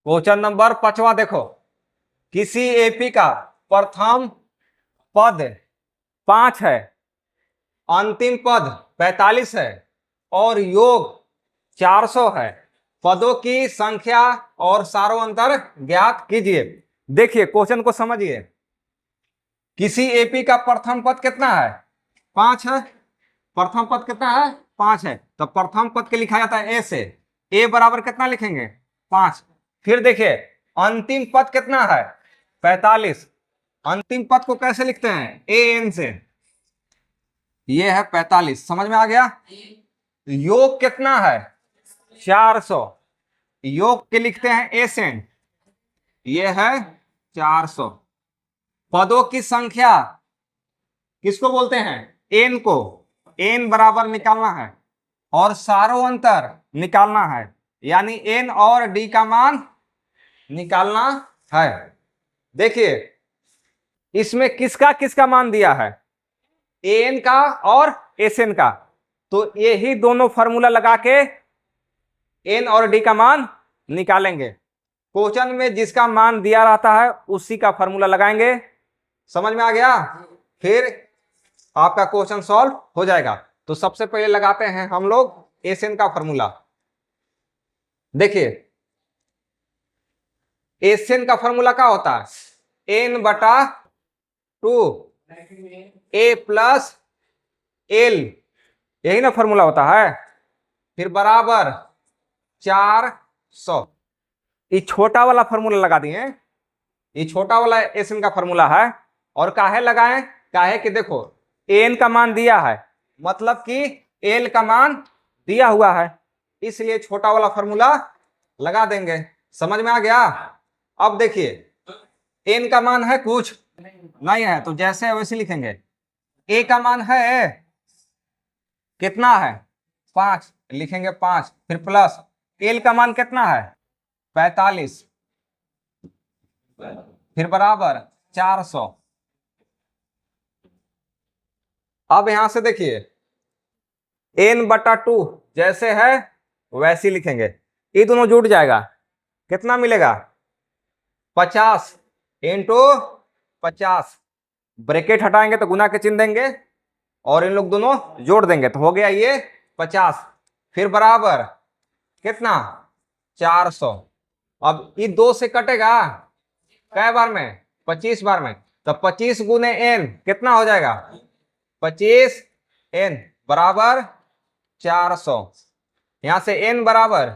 Question number 5वां देखो। किसी एपी का प्रथम पद 5 है, अंतिम पद 45 है और योग 400 है। पदों की संख्या और सारों ज्ञात कीजिए। देखिए क्वेश्चन को समझिए। किसी एपी का प्रथम पद कितना है? 5 है। प्रथम पद कितना है? 5 है। तो प्रथम पद के लिखा जाता है ए से। ए बराबर कितना लिखेंगे? 5। फिर देखिए अंतिम पद कितना है? 45। अंतिम पद को कैसे लिखते हैं? ए एन से। ये है 45। समझ में आ गया? योग कितना है? 400। योग के लिखते हैं एसेंट। ये है 400। पदों की संख्या किसको बोलते हैं? एन को। एन बराबर निकालना है और सारों अंतर निकालना है, यानी एन और डी का मान निकालना है। देखिए इसमें किसका किसका मान दिया है? एन का और एसएन का। तो यही दोनों फार्मूला लगा के एन और डी का मान निकालेंगे। क्वेश्चन में जिसका मान दिया रहता है उसी का फार्मूला लगाएंगे। समझ में आ गया? फिर आपका क्वेश्चन सॉल्व हो जाएगा। तो सबसे पहले लगाते हैं हम लोग एसएन का फार्मूला। देखिए एसएन का फार्मूला क्या होता है? एन बटा 2 ए प्लस एल, यही ना फार्मूला होता है। फिर बराबर 400। ये छोटा वाला फार्मूला लगा दिए। ये छोटा वाला एसएन का फार्मूला है। और काहे लगाएं? काहे कि देखो एन का मान दिया है, मतलब कि एल का मान दिया हुआ है, इसलिए छोटा वाला फार्मूला लगा देंगे। समझ में आ गया? अब देखिए एन का मान है कुछ नहीं है तो जैसे वैसे लिखेंगे। ए का मान है कितना है? 5, लिखेंगे 5। फिर प्लस एल का मान कितना है? 45। फिर बराबर 400। अब यहां से देखिए एन बटा 2 जैसे है वैसे लिखेंगे। ये दोनों जुड़ जाएगा, कितना मिलेगा? 50 इंटू 50। ब्रैकेट हटाएंगे तो गुना के चिन्ह देंगे और इन लोग दोनों जोड़ देंगे तो हो गया ये 50। फिर बराबर कितना? 400। अब ये 2 से कटेगा कै बार में? 25 बार में। तो 25 गुने एन कितना हो जाएगा? 25 एन बराबर 400। यहां से एन बराबर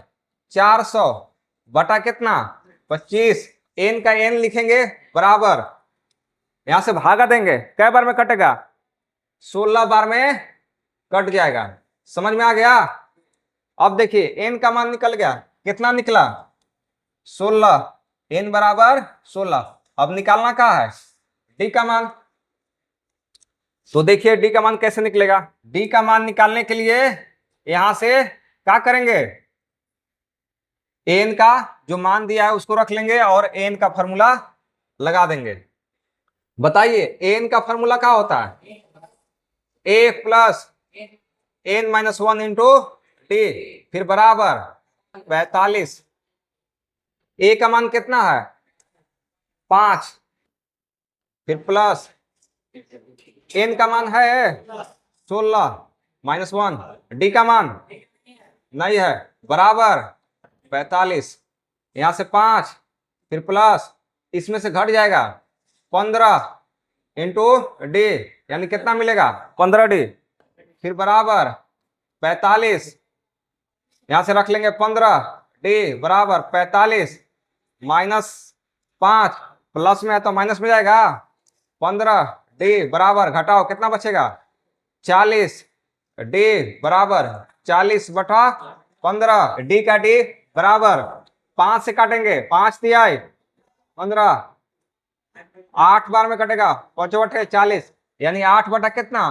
400 बटा कितना? 25। एन का एन लिखेंगे बराबर, यहां से भागा देंगे, कै बार में कटेगा? 16 बार में कट जाएगा। समझ में आ गया? अब देखिए एन का मान निकल गया, कितना निकला? 16। एन बराबर 16। अब निकालना क्या है? डी का मान। तो देखिए डी का मान कैसे निकलेगा? डी का मान निकालने के लिए यहां से क्या करेंगे? एन का जो मान दिया है उसको रख लेंगे और एन का फॉर्मूला लगा देंगे। बताइए एन का फॉर्मूला क्या होता है? A plus N minus 1 into T. फिर बराबर 45। ए का मान कितना है? 5। फिर प्लस एन का मान है 16 माइनस 1, डी का मान नहीं है, बराबर 45। यहां से 5 फिर प्लस इसमें से घट जाएगा 15 इंटू डी, यानी कितना मिलेगा? 15 डी। फिर बराबर 45। यहां से रख लेंगे 15 डी बराबर 45 माइनस 5, प्लस में है तो माइनस में जाएगा। 15 डी बराबर घटाओ कितना बचेगा? 40 डी बराबर 40 बटा 15। डी का डी बराबर 5 से काटेंगे, 5 दिया 15, 8 बार में कटेगा, 5 बटे 40, यानी 8 बटा कितना?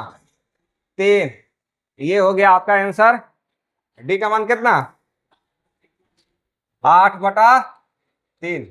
3। ये हो गया आपका आंसर। डी का मान कितना? 8 बटा 3।